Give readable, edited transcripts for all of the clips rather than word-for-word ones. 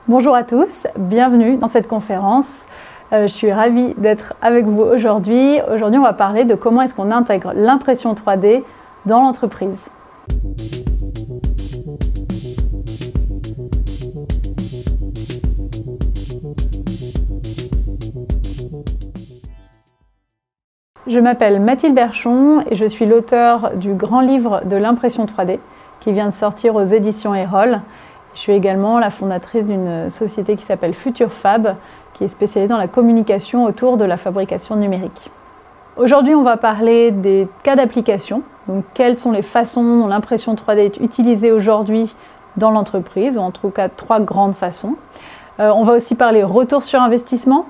Bonjour à tous, bienvenue dans cette conférence. Je suis ravie d'être avec vous aujourd'hui. Aujourd'hui, on va parler de comment est-ce qu'on intègre l'impression 3D dans l'entreprise. Je m'appelle Mathilde Berchon et je suis l'auteure du grand livre de l'impression 3D qui vient de sortir aux éditions Erol. Je suis également la fondatrice d'une société qui s'appelle FutureFab, qui est spécialisée dans la communication autour de la fabrication numérique. Aujourd'hui, on va parler des cas d'application. Donc, quelles sont les façons dont l'impression 3D est utilisée aujourd'hui dans l'entreprise, ou en tout cas 3 grandes façons. On va aussi parler retour sur investissement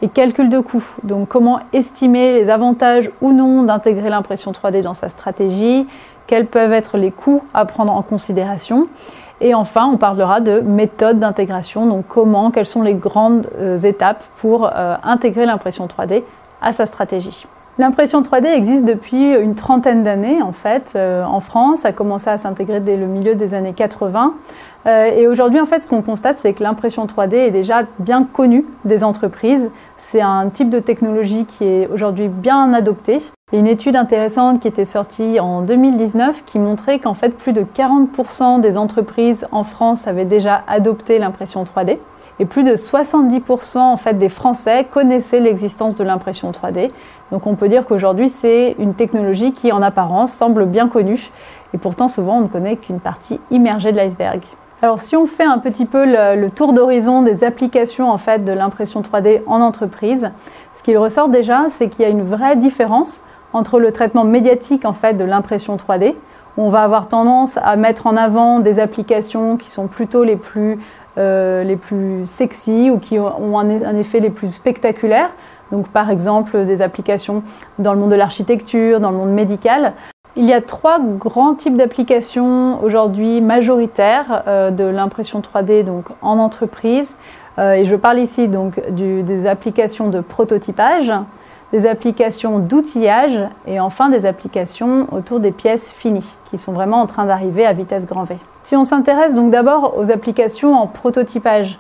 et calcul de coûts. Donc, comment estimer les avantages ou non d'intégrer l'impression 3D dans sa stratégie, quels peuvent être les coûts à prendre en considération. Et enfin, on parlera de méthodes d'intégration, donc quelles sont les grandes étapes pour intégrer l'impression 3D à sa stratégie. L'impression 3D existe depuis une trentaine d'années en fait. En France, ça a commencé à s'intégrer dès le milieu des années 80. Et aujourd'hui, en fait, ce qu'on constate, c'est que l'impression 3D est déjà bien connue des entreprises. C'est un type de technologie qui est aujourd'hui bien adopté. Il y a une étude intéressante qui était sortie en 2019 qui montrait qu'en fait, plus de 40% des entreprises en France avaient déjà adopté l'impression 3D. Et plus de 70% en fait, des Français connaissaient l'existence de l'impression 3D. Donc on peut dire qu'aujourd'hui, c'est une technologie qui, en apparence, semble bien connue. Et pourtant, souvent, on ne connaît qu'une partie immergée de l'iceberg. Alors si on fait un petit peu le tour d'horizon des applications en fait, de l'impression 3D en entreprise, ce qu'il ressort déjà, c'est qu'il y a une vraie différence entre le traitement médiatique en fait, de l'impression 3D, où on va avoir tendance à mettre en avant des applications qui sont plutôt les plus sexy ou qui ont un effet les plus spectaculaires. Donc par exemple des applications dans le monde de l'architecture, dans le monde médical. Il y a 3 grands types d'applications aujourd'hui majoritaires de l'impression 3D donc, en entreprise. Et je parle ici donc des applications de prototypage, des applications d'outillage et enfin des applications autour des pièces finies qui sont vraiment en train d'arriver à vitesse grand V. Si on s'intéresse donc d'abord aux applications en prototypage,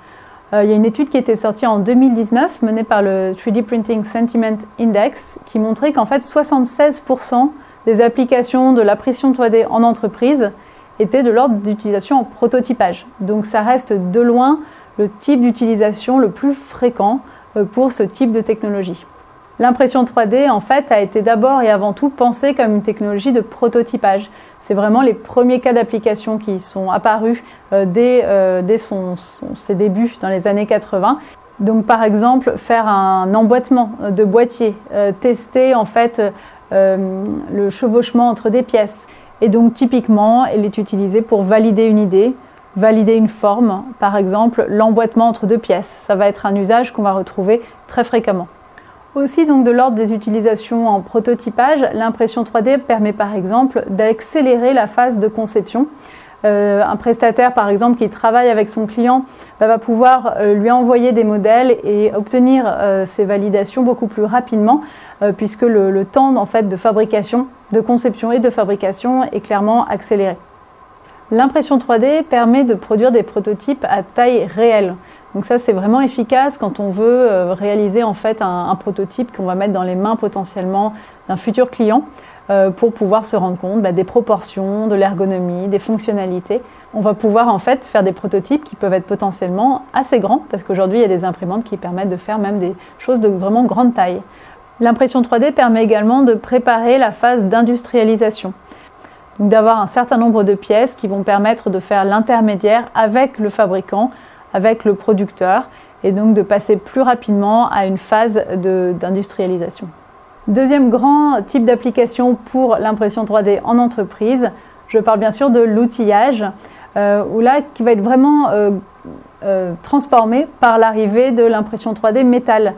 il y a une étude qui était sortie en 2019 menée par le 3D Printing Sentiment Index qui montrait qu'en fait 76% des applications de l'impression 3D en entreprise étaient de l'ordre d'utilisation en prototypage. Donc ça reste de loin le type d'utilisation le plus fréquent pour ce type de technologie. L'impression 3D en fait a été d'abord et avant tout pensée comme une technologie de prototypage. C'est vraiment les premiers cas d'application qui sont apparus dès ses débuts dans les années 80. Donc par exemple faire un emboîtement de boîtier, tester en fait le chevauchement entre des pièces. Et donc typiquement, elle est utilisée pour valider une idée, valider une forme, par exemple l'emboîtement entre 2 pièces. Ça va être un usage qu'on va retrouver très fréquemment. Aussi donc de l'ordre des utilisations en prototypage, l'impression 3D permet par exemple d'accélérer la phase de conception. Un prestataire par exemple qui travaille avec son client va pouvoir lui envoyer des modèles et obtenir ces validations beaucoup plus rapidement puisque le temps en fait, de fabrication, de conception et de fabrication est clairement accéléré. L'impression 3D permet de produire des prototypes à taille réelle. Donc ça c'est vraiment efficace quand on veut réaliser en fait un prototype qu'on va mettre dans les mains potentiellement d'un futur client pour pouvoir se rendre compte des proportions, de l'ergonomie, des fonctionnalités. On va pouvoir en fait faire des prototypes qui peuvent être potentiellement assez grands parce qu'aujourd'hui il y a des imprimantes qui permettent de faire même des choses de vraiment grande taille. L'impression 3D permet également de préparer la phase d'industrialisation. Donc d'avoir un certain nombre de pièces qui vont permettre de faire l'intermédiaire avec le fabricant, avec le producteur et donc de passer plus rapidement à une phase d'industrialisation. Deuxième grand type d'application pour l'impression 3D en entreprise, je parle bien sûr de l'outillage, qui va être vraiment transformé par l'arrivée de l'impression 3D métal,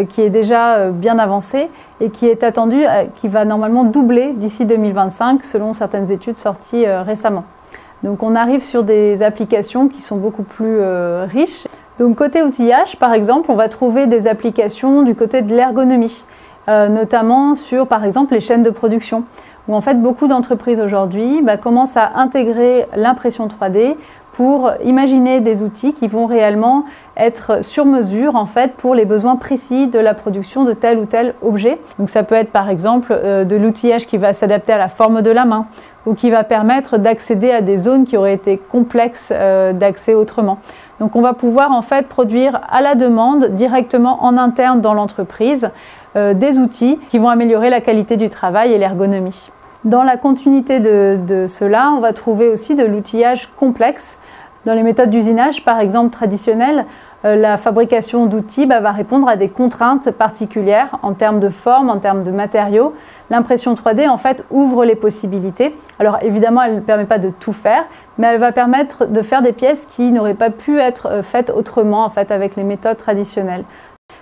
qui est déjà bien avancée et qui est attendue, qui va normalement doubler d'ici 2025 selon certaines études sorties récemment. Donc on arrive sur des applications qui sont beaucoup plus riches. Donc côté outillage, par exemple, on va trouver des applications du côté de l'ergonomie, notamment sur, par exemple, les chaînes de production, où en fait beaucoup d'entreprises aujourd'hui commencent à intégrer l'impression 3D pour imaginer des outils qui vont réellement être sur mesure en fait pour les besoins précis de la production de tel ou tel objet. Donc ça peut être par exemple de l'outillage qui va s'adapter à la forme de la main ou qui va permettre d'accéder à des zones qui auraient été complexes d'accès autrement. Donc on va pouvoir en fait produire à la demande directement en interne dans l'entreprise des outils qui vont améliorer la qualité du travail et l'ergonomie. Dans la continuité de cela, on va trouver aussi de l'outillage complexe. Dans les méthodes d'usinage, par exemple traditionnelles, la fabrication d'outils va répondre à des contraintes particulières en termes de forme, en termes de matériaux. L'impression 3D en fait ouvre les possibilités. Alors évidemment, elle ne permet pas de tout faire, mais elle va permettre de faire des pièces qui n'auraient pas pu être faites autrement en fait avec les méthodes traditionnelles.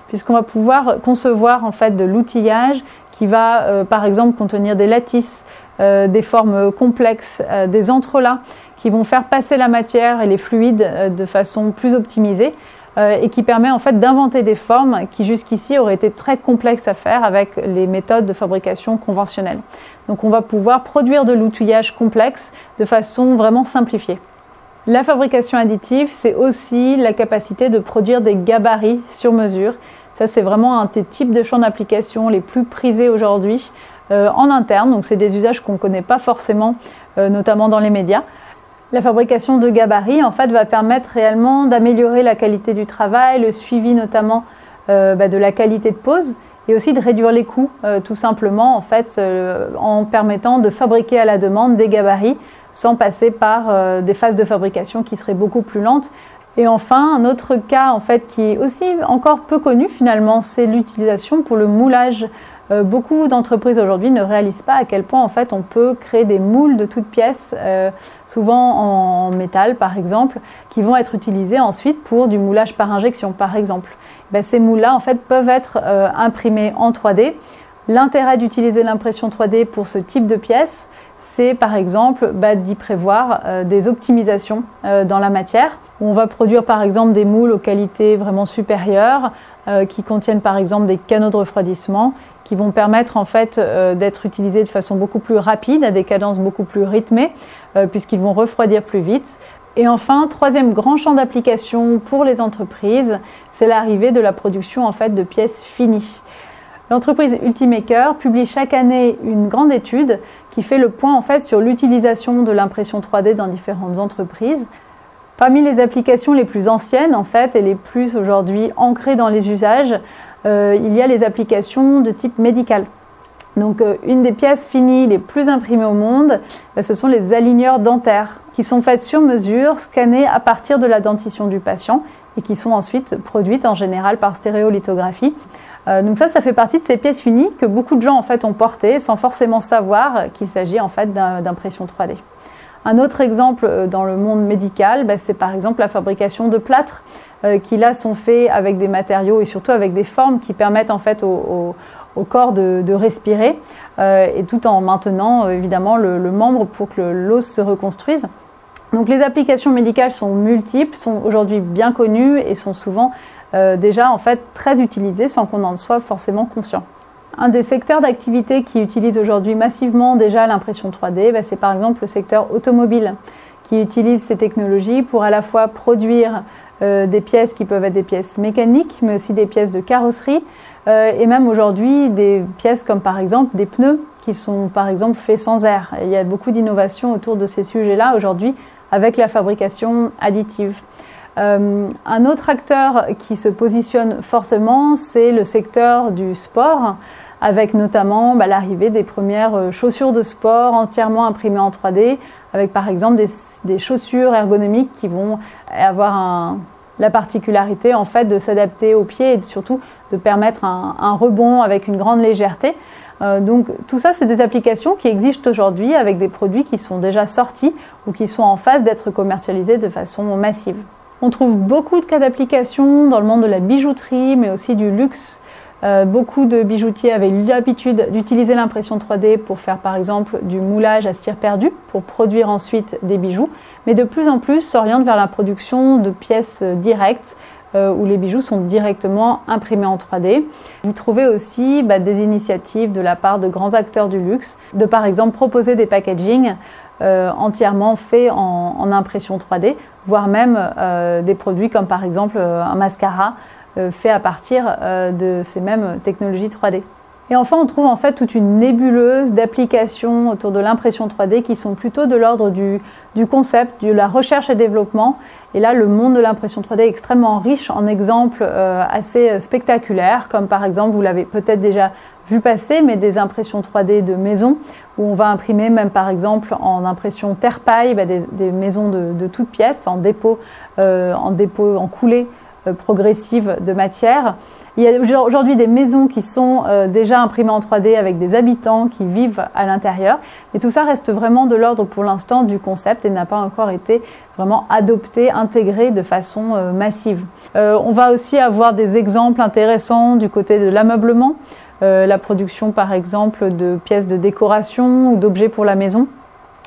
Puisqu'on va pouvoir concevoir en fait de l'outillage qui va par exemple contenir des lattices, des formes complexes, des entrelacs qui vont faire passer la matière et les fluides de façon plus optimisée et qui permet en fait d'inventer des formes qui jusqu'ici auraient été très complexes à faire avec les méthodes de fabrication conventionnelles. Donc on va pouvoir produire de l'outillage complexe de façon vraiment simplifiée. La fabrication additive, c'est aussi la capacité de produire des gabarits sur mesure. Ça, c'est vraiment un des types de champs d'application les plus prisés aujourd'hui en interne. Donc c'est des usages qu'on ne connaît pas forcément, notamment dans les médias. La fabrication de gabarits en fait va permettre réellement d'améliorer la qualité du travail, le suivi notamment de la qualité de pose et aussi de réduire les coûts tout simplement en fait en permettant de fabriquer à la demande des gabarits sans passer par des phases de fabrication qui seraient beaucoup plus lentes. Et enfin, un autre cas en fait qui est aussi encore peu connu finalement, c'est l'utilisation pour le moulage. Beaucoup d'entreprises aujourd'hui ne réalisent pas à quel point en fait on peut créer des moules de toutes pièces, souvent en métal par exemple, qui vont être utilisés ensuite pour du moulage par injection par exemple. Ces moules-là en fait peuvent être imprimés en 3D. L'intérêt d'utiliser l'impression 3D pour ce type de pièces, c'est par exemple d'y prévoir des optimisations dans la matière. On va produire par exemple des moules aux qualités vraiment supérieures qui contiennent par exemple des canaux de refroidissement qui vont permettre en fait d'être utilisés de façon beaucoup plus rapide, à des cadences beaucoup plus rythmées, puisqu'ils vont refroidir plus vite. Et enfin, troisième grand champ d'application pour les entreprises, c'est l'arrivée de la production en fait de pièces finies. L'entreprise Ultimaker publie chaque année une grande étude qui fait le point en fait sur l'utilisation de l'impression 3D dans différentes entreprises. Parmi les applications les plus anciennes en fait et les plus aujourd'hui ancrées dans les usages, il y a les applications de type médical. Donc une des pièces finies les plus imprimées au monde, ce sont les aligneurs dentaires qui sont faites sur mesure, scannées à partir de la dentition du patient et qui sont ensuite produites en général par stéréolithographie. Donc ça fait partie de ces pièces finies que beaucoup de gens en fait ont portées sans forcément savoir qu'il s'agit en fait d'impression 3D. Un autre exemple dans le monde médical, c'est par exemple la fabrication de plâtres qui là sont faits avec des matériaux et surtout avec des formes qui permettent en fait au corps de respirer et tout en maintenant évidemment le membre pour que l'os se reconstruise. Donc les applications médicales sont multiples, sont aujourd'hui bien connues et sont souvent déjà en fait très utilisées sans qu'on en soit forcément conscient. Un des secteurs d'activité qui utilise aujourd'hui massivement déjà l'impression 3D, c'est par exemple le secteur automobile qui utilise ces technologies pour à la fois produire des pièces qui peuvent être des pièces mécaniques, mais aussi des pièces de carrosserie et même aujourd'hui des pièces comme par exemple des pneus qui sont par exemple faits sans air. Et il y a beaucoup d'innovations autour de ces sujets-là aujourd'hui avec la fabrication additive. Un autre acteur qui se positionne fortement, c'est le secteur du sport, avec notamment l'arrivée des premières chaussures de sport entièrement imprimées en 3D, avec par exemple des chaussures ergonomiques qui vont avoir la particularité en fait de s'adapter aux pieds et surtout de permettre un rebond avec une grande légèreté. Donc tout ça, c'est des applications qui existent aujourd'hui avec des produits qui sont déjà sortis ou qui sont en phase d'être commercialisés de façon massive. On trouve beaucoup de cas d'application dans le monde de la bijouterie, mais aussi du luxe. Beaucoup de bijoutiers avaient l'habitude d'utiliser l'impression 3D pour faire par exemple du moulage à cire perdue, pour produire ensuite des bijoux, mais de plus en plus s'orientent vers la production de pièces directes, où les bijoux sont directement imprimés en 3D. Vous trouvez aussi des initiatives de la part de grands acteurs du luxe, de par exemple proposer des packaging entièrement faits en impression 3D, voire même des produits comme par exemple un mascara fait à partir de ces mêmes technologies 3D. Et enfin, on trouve en fait toute une nébuleuse d'applications autour de l'impression 3D qui sont plutôt de l'ordre du concept, de la recherche et développement. Et là, le monde de l'impression 3D est extrêmement riche en exemples assez spectaculaires, comme par exemple, vous l'avez peut-être déjà vu passer, mais des impressions 3D de maisons, où on va imprimer même par exemple en impression terre-paille des maisons de toutes pièces, en dépôt, en coulée progressive de matière. Il y a aujourd'hui des maisons qui sont déjà imprimées en 3D avec des habitants qui vivent à l'intérieur. Et tout ça reste vraiment de l'ordre pour l'instant du concept et n'a pas encore été vraiment adopté, intégré de façon massive. On va aussi avoir des exemples intéressants du côté de l'ameublement, la production par exemple de pièces de décoration ou d'objets pour la maison.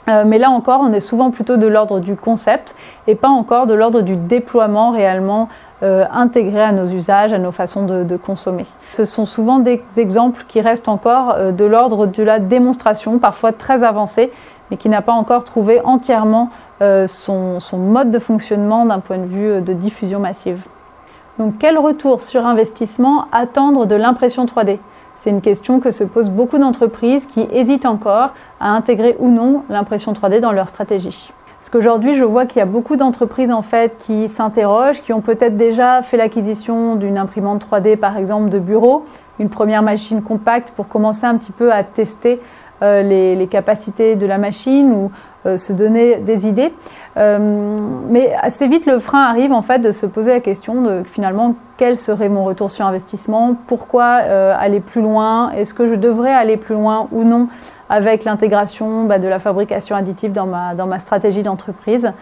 Mais là encore, on est souvent plutôt de l'ordre du concept et pas encore de l'ordre du déploiement réellement intégré à nos usages, à nos façons de consommer. Ce sont souvent des exemples qui restent encore de l'ordre de la démonstration, parfois très avancée, mais qui n'a pas encore trouvé entièrement son mode de fonctionnement d'un point de vue de diffusion massive. Donc quel retour sur investissement attendre de l'impression 3D ? C'est une question que se posent beaucoup d'entreprises qui hésitent encore à intégrer ou non l'impression 3D dans leur stratégie. Parce qu'aujourd'hui, je vois qu'il y a beaucoup d'entreprises en fait qui s'interrogent, qui ont peut-être déjà fait l'acquisition d'une imprimante 3D par exemple de bureau, une première machine compacte pour commencer un petit peu à tester les capacités de la machine ou se donner des idées. Mais assez vite, le frein arrive en fait de se poser la question de finalement quel serait mon retour sur investissement, pourquoi aller plus loin, est-ce que je devrais aller plus loin ou non avec l'intégration de la fabrication additive dans ma stratégie d'entreprise.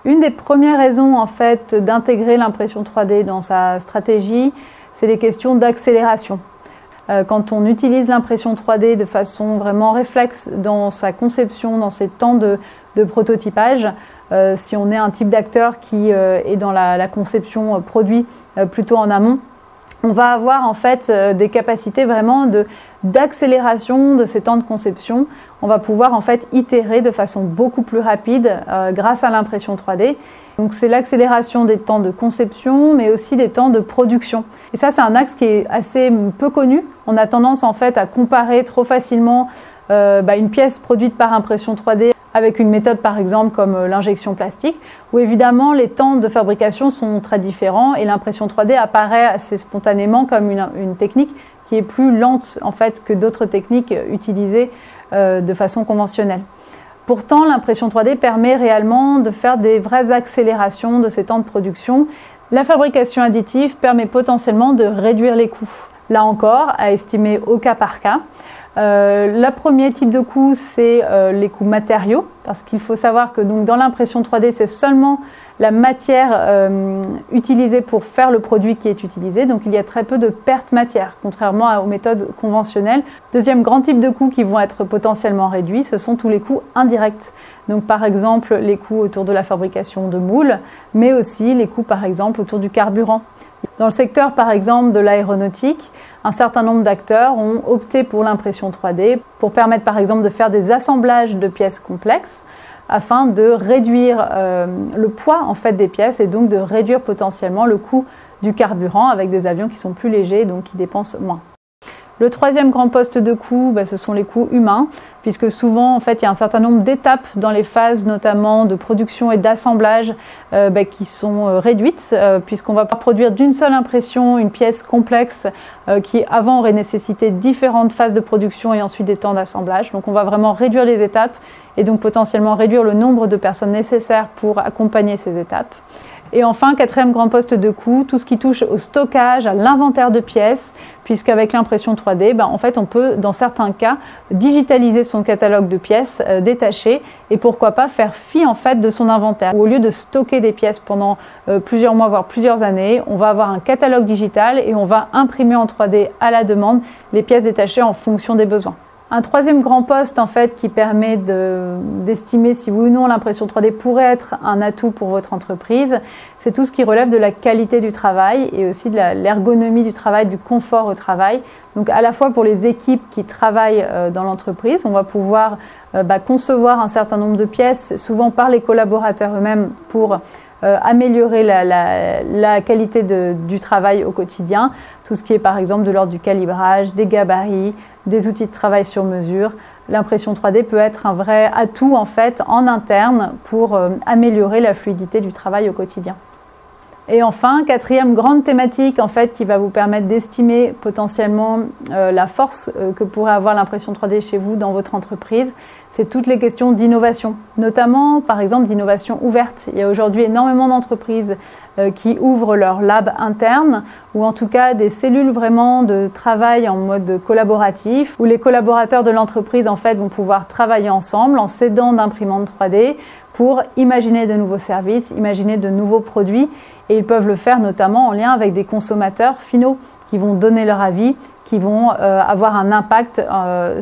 Une des premières raisons en fait d'intégrer l'impression 3D dans sa stratégie, c'est les questions d'accélération. Quand on utilise l'impression 3D de façon vraiment réflexe dans sa conception, dans ses temps de prototypage, si on est un type d'acteur qui est dans la conception produit plutôt en amont, on va avoir en fait des capacités vraiment d'accélération de ces temps de conception. On va pouvoir en fait itérer de façon beaucoup plus rapide grâce à l'impression 3D. Donc c'est l'accélération des temps de conception, mais aussi des temps de production. Et ça, c'est un axe qui est assez peu connu. On a tendance en fait à comparer trop facilement une pièce produite par impression 3D avec une méthode par exemple comme l'injection plastique, où évidemment les temps de fabrication sont très différents et l'impression 3D apparaît assez spontanément comme une technique qui est plus lente en fait que d'autres techniques utilisées de façon conventionnelle. Pourtant, l'impression 3D permet réellement de faire des vraies accélérations de ces temps de production. La fabrication additive permet potentiellement de réduire les coûts. Là encore, à estimer au cas par cas. Le premier type de coût, c'est les coûts matériaux, parce qu'il faut savoir que donc, dans l'impression 3D, c'est seulement la matière utilisée pour faire le produit qui est utilisé, donc il y a très peu de perte matière, contrairement aux méthodes conventionnelles. Deuxième grand type de coûts qui vont être potentiellement réduits, ce sont tous les coûts indirects. Donc par exemple les coûts autour de la fabrication de moules, mais aussi les coûts par exemple autour du carburant. Dans le secteur par exemple de l'aéronautique, un certain nombre d'acteurs ont opté pour l'impression 3D pour permettre par exemple de faire des assemblages de pièces complexes afin de réduire le poids en fait des pièces et donc de réduire potentiellement le coût du carburant avec des avions qui sont plus légers et donc qui dépensent moins. Le troisième grand poste de coût, ce sont les coûts humains, puisque souvent en fait il y a un certain nombre d'étapes dans les phases notamment de production et d'assemblage qui sont réduites, puisqu'on va pas produire d'une seule impression une pièce complexe qui avant aurait nécessité différentes phases de production et ensuite des temps d'assemblage. Donc on va vraiment réduire les étapes et donc potentiellement réduire le nombre de personnes nécessaires pour accompagner ces étapes. Et enfin, quatrième grand poste de coût, tout ce qui touche au stockage, à l'inventaire de pièces, puisqu'avec l'impression 3D, en fait, on peut, dans certains cas, digitaliser son catalogue de pièces détaché et pourquoi pas faire fi en fait de son inventaire. Au lieu de stocker des pièces pendant plusieurs mois, voire plusieurs années, on va avoir un catalogue digital et on va imprimer en 3D à la demande les pièces détachées en fonction des besoins. Un troisième grand poste en fait qui permet d'estimer si oui ou non l'impression 3D pourrait être un atout pour votre entreprise, c'est tout ce qui relève de la qualité du travail et aussi de l'ergonomie du travail, du confort au travail. Donc à la fois pour les équipes qui travaillent dans l'entreprise, on va pouvoir concevoir un certain nombre de pièces, souvent par les collaborateurs eux-mêmes pour améliorer la qualité du travail au quotidien. Tout ce qui est par exemple de l'ordre du calibrage, des gabarits, des outils de travail sur mesure. L'impression 3D peut être un vrai atout en fait en interne pour améliorer la fluidité du travail au quotidien. Et enfin, quatrième grande thématique en fait qui va vous permettre d'estimer potentiellement la force que pourrait avoir l'impression 3D chez vous dans votre entreprise, c'est toutes les questions d'innovation, notamment par exemple d'innovation ouverte. Il y a aujourd'hui énormément d'entreprises qui ouvrent leur lab interne ou en tout cas des cellules vraiment de travail en mode collaboratif où les collaborateurs de l'entreprise en fait vont pouvoir travailler ensemble en s'aidant d'imprimantes 3D pour imaginer de nouveaux services, imaginer de nouveaux produits et ils peuvent le faire notamment en lien avec des consommateurs finaux qui vont donner leur avis, qui vont avoir un impact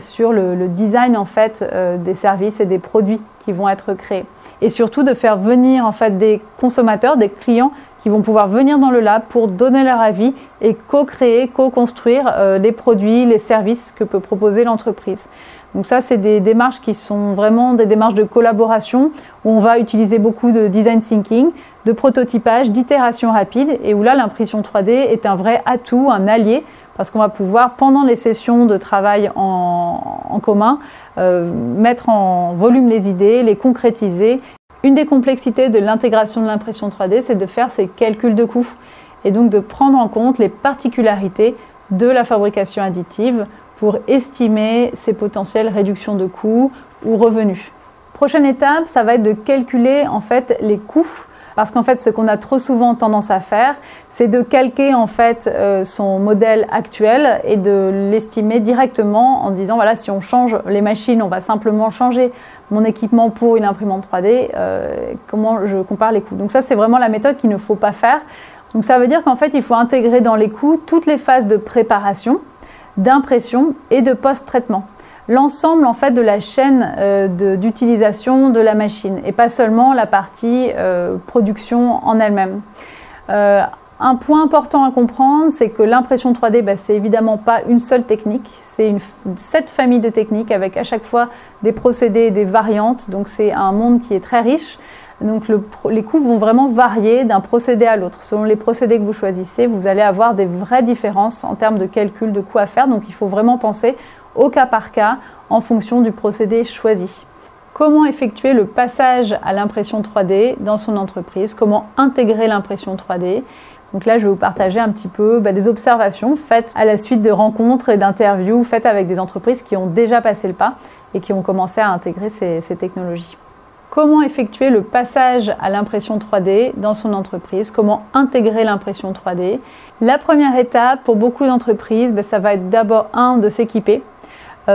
sur le design en fait des services et des produits qui vont être créés. Et surtout de faire venir en fait des consommateurs, des clients qui vont pouvoir venir dans le lab pour donner leur avis et co-créer, co-construire les produits, les services que peut proposer l'entreprise. Donc ça, c'est des démarches qui sont vraiment des démarches de collaboration où on va utiliser beaucoup de design thinking, de prototypage, d'itération rapide et où là, l'impression 3D est un vrai atout, un allié parce qu'on va pouvoir, pendant les sessions de travail en commun, mettre en volume les idées, les concrétiser. Une des complexités de l'intégration de l'impression 3D, c'est de faire ces calculs de coûts et donc de prendre en compte les particularités de la fabrication additive pour estimer ses potentielles réductions de coûts ou revenus. Prochaine étape, ça va être de calculer en fait les coûts. Parce qu'en fait, ce qu'on a trop souvent tendance à faire, c'est de calquer en fait son modèle actuel et de l'estimer directement en disant voilà, si on change les machines, on va simplement changer mon équipement pour une imprimante 3D, comment je compare les coûts. Donc ça, c'est vraiment la méthode qu'il ne faut pas faire. Donc ça veut dire qu'en fait, il faut intégrer dans les coûts toutes les phases de préparation, d'impression et de post-traitement. L'ensemble en fait de la chaîne d'utilisation de la machine et pas seulement la partie production en elle-même. Un point important à comprendre, c'est que l'impression 3D, c'est évidemment pas une seule technique, c'est cette famille de techniques avec à chaque fois des procédés et des variantes, donc c'est un monde qui est très riche. Donc les coûts vont vraiment varier d'un procédé à l'autre. Selon les procédés que vous choisissez, vous allez avoir des vraies différences en termes de calcul de coûts à faire, donc il faut vraiment penser au cas par cas en fonction du procédé choisi. Comment effectuer le passage à l'impression 3D dans son entreprise? Comment intégrer l'impression 3D? Donc là, je vais vous partager un petit peu des observations faites à la suite de rencontres et d'interviews faites avec des entreprises qui ont déjà passé le pas et qui ont commencé à intégrer ces technologies. Comment effectuer le passage à l'impression 3D dans son entreprise? Comment intégrer l'impression 3D? La première étape pour beaucoup d'entreprises, ça va être d'abord de s'équiper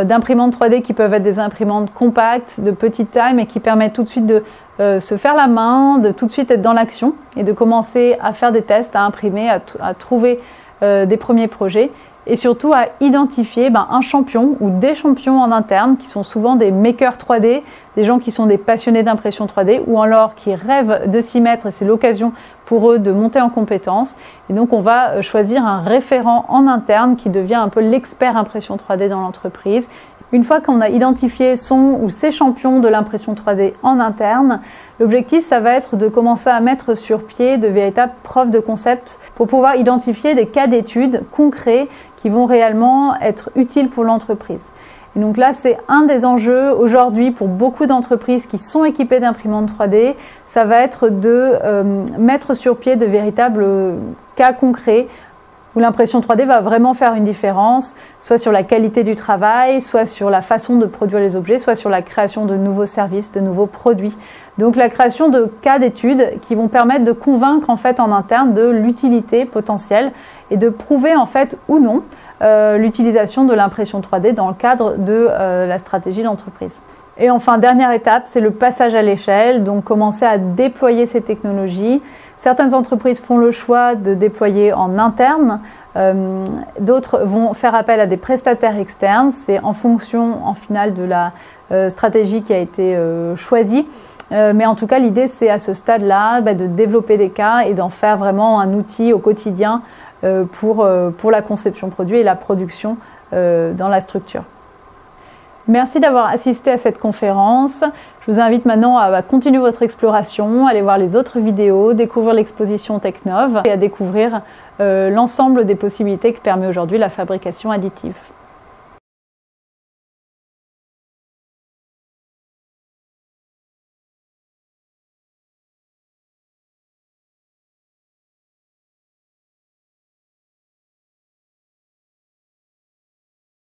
d'imprimantes 3D qui peuvent être des imprimantes compactes, de petite taille, mais qui permettent tout de suite de se faire la main, de tout de suite être dans l'action et de commencer à faire des tests, à imprimer, à trouver des premiers projets et surtout à identifier un champion ou des champions en interne qui sont souvent des makers 3D, des gens qui sont des passionnés d'impression 3D ou alors qui rêvent de s'y mettre et c'est l'occasion pour eux de monter en compétences. Et donc on va choisir un référent en interne qui devient un peu l'expert impression 3D dans l'entreprise. Une fois qu'on a identifié son ou ses champions de l'impression 3D en interne, l'objectif ça va être de commencer à mettre sur pied de véritables preuves de concept pour pouvoir identifier des cas d'études concrets qui vont réellement être utiles pour l'entreprise. Et donc là, c'est un des enjeux aujourd'hui pour beaucoup d'entreprises qui sont équipées d'imprimantes 3D, ça va être de mettre sur pied de véritables cas concrets où l'impression 3D va vraiment faire une différence, soit sur la qualité du travail, soit sur la façon de produire les objets, soit sur la création de nouveaux services, de nouveaux produits. Donc la création de cas d'études qui vont permettre de convaincre en fait en interne de l'utilité potentielle et de prouver en fait ou non l'utilisation de l'impression 3D dans le cadre de la stratégie d'entreprise. Et enfin, dernière étape, c'est le passage à l'échelle, donc commencer à déployer ces technologies. Certaines entreprises font le choix de déployer en interne D'autres vont faire appel à des prestataires externes. C'est en fonction, en final, de la stratégie qui a été choisie. Mais en tout cas, l'idée, c'est à ce stade-là de développer des cas et d'en faire vraiment un outil au quotidien pour la conception produit et la production dans la structure. Merci d'avoir assisté à cette conférence. Je vous invite maintenant à continuer votre exploration, à aller voir les autres vidéos, découvrir l'exposition Technov et à découvrir l'ensemble des possibilités que permet aujourd'hui la fabrication additive.